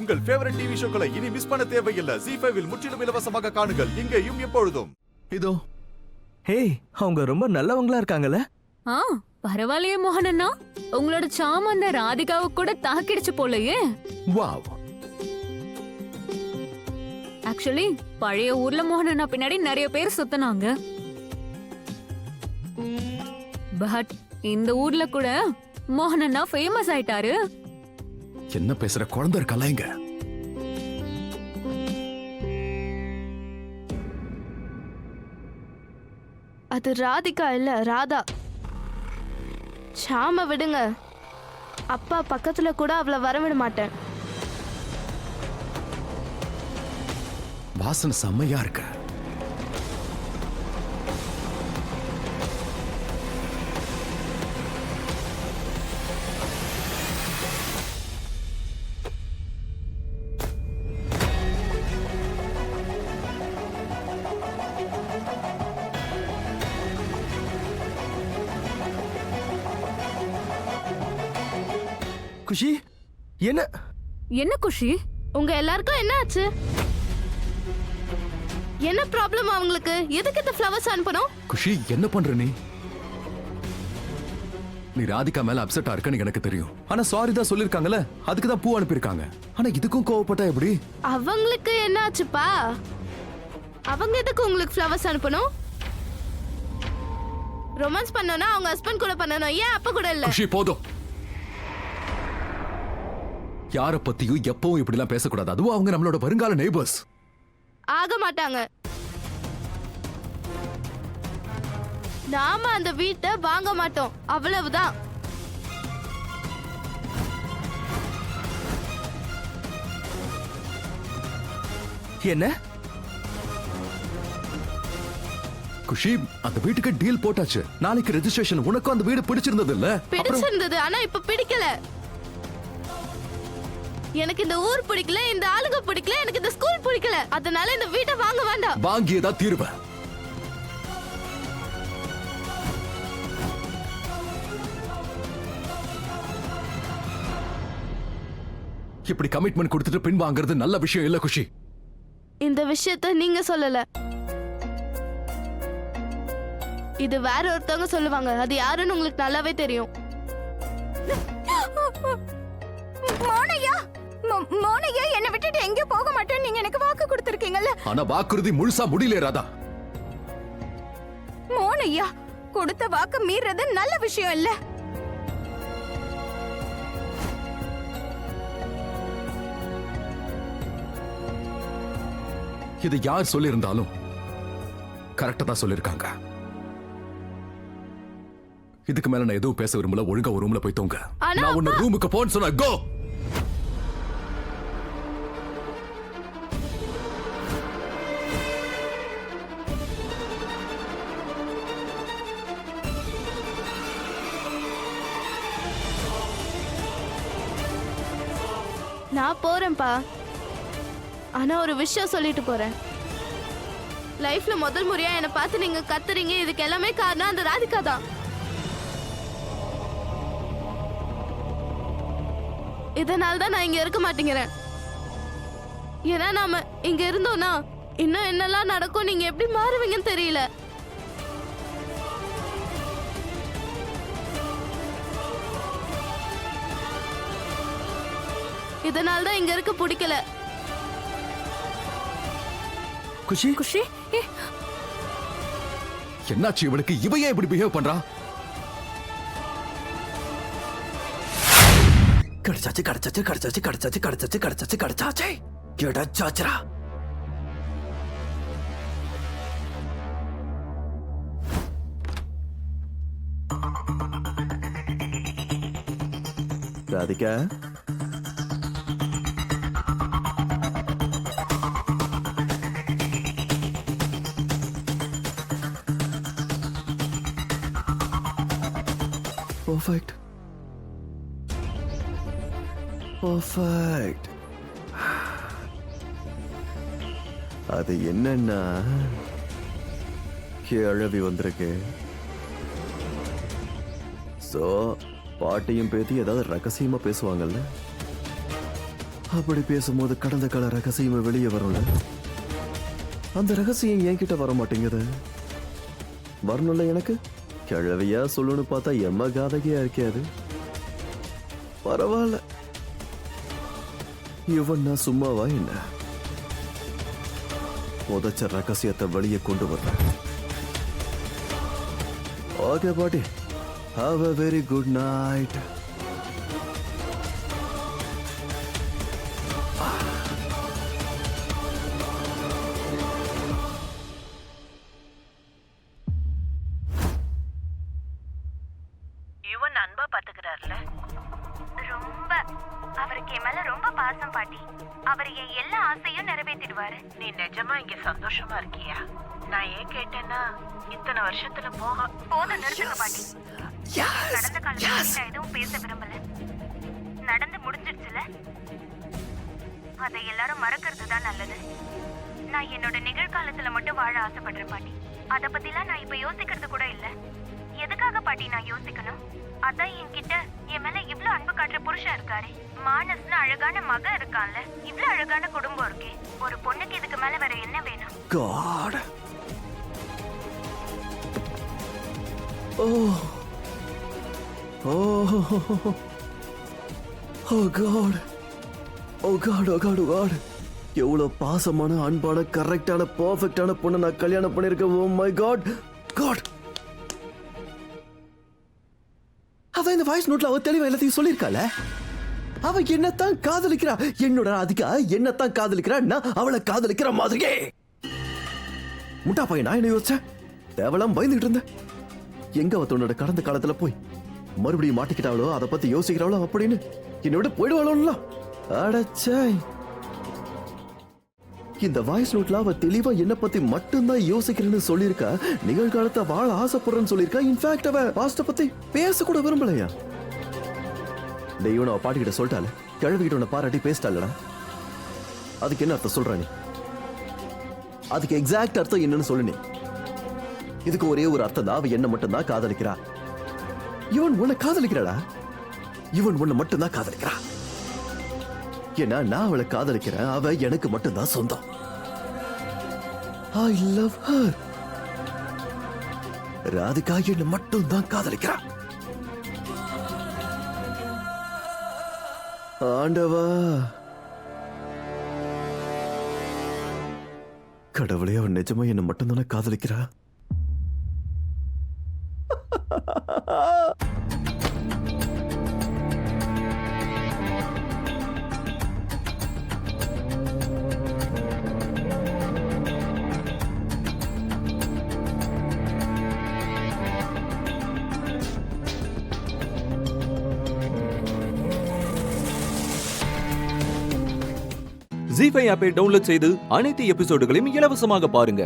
உங்கள் favourite TV ஷோக்களை இனி miss பண்ண தேவையில்லை. ஜீ5 இல் முற்றிலும் இலவசமாக காணுங்கள். இங்கேயும் எப்பொழுதும். இதோ. ஹே, அவங்க ரொம்ப நல்லவங்களா இருக்காங்கல்ல? பரவாயில்லையே மோகன் அண்ணா. உங்களோட சாம் அந்த ராதிகாவை கூட தாக்கிடுச்சு போலயே. வாவ். ஆக்சுவலி பழைய ஊர்ல மோகன் அண்ணா பின்னாடி நிறைய பேர் சுத்தினாங்க. பட் இந்த ஊர்ல கூட மோகன் அண்ணா ஃபேமஸ் ஆயிட்டாரு. என்ன பேசுற குழந்தை இருக்கல இங்க? அது ராதிகா இல்ல, ராதா. சாம விடுங்க. அப்பா பக்கத்துல கூட அவளை வரவிட மாட்டேன். வாசனை செம்மையா இருக்க. குஷி, என்ன என்ன குஷி? உங்க எல்லாருக்கும் என்ன ஆச்சு? என்ன ப்ராப்ளம் அவங்களுக்கு? எதுக்கு இந்த ஃப்ளவர்ஸ் அனுப்பணும்? குஷி, என்ன பண்ற நீ? நீ ராதிகா மேல அப்செட்டா இருக்கன்னு எனக்கு தெரியும். ஆனா சாரி தான் சொல்லிருக்காங்கல்ல, அதுக்கு தான் பூ அனுப்பியிருக்காங்க. ஆனா இதுக்கும் கோவப்பட்டா எப்படி? அவங்களுக்கு என்ன ஆச்சுப்பா? அவங்க எதுக்கு உங்களுக்கு ஃப்ளவர்ஸ் அனுப்பணும்? ரொமான்ஸ் பண்ணனும், அவங்க ஹஸ்பண்ட் கூட பண்ணனும். ஏன் அப்பா கூட இல்ல? குஷி, போதும். யார பத்தியும் எப்பவும் இப்படி எல்லாம் பேசக்கூடாது. அதுவும் அவங்க நம்மளோட வருங்கால நெய்பர்ஸ். ஆக மாட்டாங்க. நாம அந்த வீட்டை வாங்க மாட்டோம், அவ்வளவுதான். என்ன குஷி, அந்த வீட்டுக்கு டீல் போட்டாச்சு. நாளைக்கு ரெஜிஸ்ட்ரேஷன். உனக்கும் அந்த வீடு பிடிச்சிருந்தது இல்ல? பிடிச்சிருந்தது, ஆனா இப்ப பிடிக்கல. எனக்கு இந்த ஊர் பிடிக்கல, இந்த ஆளுங்க பிடிக்கல, எனக்கு இந்த ஸ்கூல் பிடிக்கல. அதனால இந்த வீட்டை வாங்க வேண்டாம். வாங்கியதா தீர்வு. இப்படி கமிட்மெண்ட் கொடுத்துட்டு பின் வாங்குறது நல்ல விஷயம் இல்ல குஷி. இந்த விஷயத்தை நீங்க சொல்லல, இது வேற ஒருத்தவங்க சொல்லுவாங்க. அது யாருன்னு உங்களுக்கு நல்லாவே தெரியும். மோனையா, என்ன விட்டுட்டு எங்க போக மாட்டேன்னு நீங்க எனக்கு வாக்கு கொடுத்திருக்கீங்கல்ல. ஆனா வாக்குறுதி முழுசா முடியல ராதா. மோனையா, கொடுத்த வாக்கு மீறது நல்ல விஷயம் இல்ல. இது யார் சொல்லியிருந்தாலும் கரெக்டா தான் சொல்லிருக்காங்க. இதுக்கு மேல நான் எதுவும் பேச விரும்பல. ஒழுங்கா ஒரு ரூம்ல போய் தூங்க. நான் உன்ன ரூமுக்கு போன்னு சொன்ன. கோ. நான் போறேன்ப்பா. ஆனா ஒரு விஷயம் சொல்லிட்டு போறேன். லைஃப்ல முதல் முறையா என்ன பார்த்து நீங்க கத்துறீங்க. இதுக்கு எல்லாமே காரணம் அந்த ராதிகா தான். இதனால தான் நான் இங்க இருக்க மாட்டேங்கிறேன். ஏன்னா நாம இங்க இருந்தோம்னா இன்னும் என்னெல்லாம் நடக்கும், நீங்க எப்படி மாறுவீங்கன்னு தெரியல. இதனால தான் இங்க இருக்க பிடிக்கல. குஷி, குஷி, என்னாச்சு இவனுக்கு? இவ ஏன் இப்படி பிஹேவ் பண்றா? கிடைச்சாச்சு கிடைச்சாச்சு கிடைச்சாச்சு கிடைச்சாச்சு கிடைச்சாச்சு கிடைச்சாச்சு கிடைச்சாச்சு கிடைச்சாச்சுரா. ராதிகா, Perfect. Perfect. அது என்னன்னா கிழவி வந்திருக்கு. சோ பாட்டியும் பேத்தி ஏதாவது ரகசியமா பேசுவாங்கல்ல, அப்படி பேசும்போது கடந்த கால ரகசியமே வெளியே வரும்ல. அந்த ரகசியம் என்கிட்ட வர மாட்டேங்குது. வரணும்ல எனக்கு. கிழவியா சொல்லணும்னு பார்த்தா எம்ம காதகியா இருக்காது. பரவாயில்ல, இவன் நான் சும்மாவா என்ன? புதைச்ச ரகசியத்தை வெளியே கொண்டு வர்றேன். ஓகே பாட்டி, have a very good night. Yuvan அன்பா பாத்துக்கிறாருல. ரொம்ப அவருக்கு என் மேல ரொம்ப பாசம் பாட்டி. அவர் என் எல்லா ஆசையும் நிறைவேற்றிடுவாரு. நீ நிஜமா இங்க சந்தோஷமா இருக்கியா? நான் ஏன் கேட்டேன்னா, இத்தனை வருஷத்துல போதும் நிறுத்துங்க பாட்டி. கடந்த காலத்துல நான் எதுவும் பேச விரும்பல. நடந்து முடிஞ்சிடுச்சுல, அதை எல்லாரும் மறக்கிறது தான் நல்லது. நான் என்னோட நிகழ்காலத்துல மட்டும் வாழ ஆசைப்படுறேன் பாட்டி. அத பத்திலாம் நான் இப்ப யோசிக்கிறது கூட இல்ல. எதுக்காக பாட்டி நான் யோசிக்கணும்? அதான் என்கிட்ட என் மேல இவ்ளோ அன்பு காட்டுற புருஷன் இருக்காரு. மானஸ்னு அழகான மகன் இருக்கான்ல. இவ்ளோ அழகான குடும்பம் இருக்கே. ஒரு பொண்ணுக்கு இதுக்கு மேல வேற என்ன வேணும்? God. Oh. Oh. Oh God. Oh God, oh God, oh God. எவ்வளவு பாசமான, அன்பான, கரெக்டான, பெர்ஃபெக்ட்டான பொண்ணை நான் கல்யாணம் பண்ணிருக்கேன். Oh my God. God. அவ இந்த வாய்ஸ் நோட்ல அவ தெளிவா எல்லாத்தையும் சொல்லியிருக்காள. அவ என்னத்தான் காதலிக்கிறா, என்னோட ராதிகா என்னத்தான் காதலிக்கிறா, நான் அவளை காதலிக்கிற மாதிரியே. முட்டா பையன் நான் என்ன யோசிச்சேன்? தேவலாம் பயந்துகிட்டு இருந்தேன். எங்க அவ தன்னோட கடந்த காலத்துல போய் மறுபடியும் மாட்டிக்கிட்டாவளோ, அதை பத்தி யோசிக்கிறாளோ அப்படின்னு என்னோட போயிடுவாளோ. அடச்சே, இந்த வாய்ஸ் நோட்ல அவ தெளிவா என்ன பத்தி மட்டும்தான் யோசிக்கிறேன்னு சொல்லியிருக்கா. நிகழ்காலத்தை வாழ ஆசைப்படுறேன்னு சொல்லியிருக்கா. இன்ஃபேக்ட் அவ பாஸ்ட பத்தி பேச கூட விரும்பலையா. தெய்வம் அவ பாட்டிக்கிட்ட சொல்லிட்டால, கிழவிக்கிட்ட உன்னை பாராட்டி பேசிட்டாளடா. அதுக்கு என்ன அர்த்தம் சொல்ற நீ? அதுக்கு எக்ஸாக்ட் அர்த்தம் என்னன்னு சொல்லு நீ. இதுக்கு ஒரே ஒரு அர்த்தம் தான், அவ என்ன மட்டும்தான் காதலிக்கிறா. இவன் உன்னை காதலிக்கிறாடா. இவன் உன்னை மட்டும்தான் காதலிக்கிறா. ஏன்னா நான் அவளை காதலிக்கிறேன், அவ எனக்கு மட்டும்தான் சொந்தம். I love her. ராதிகா என்ன மட்டும்தான் காதலிக்கிறா. ஆண்டவா, கடவுளே, அவன் நிஜமா என்ன மட்டும்தானே காதலிக்கிறா. ZEE5 ஆப்பை டவுன்லோட் செய்து அனைத்து எபிசோடுகளையும் இலவசமாக பாருங்க.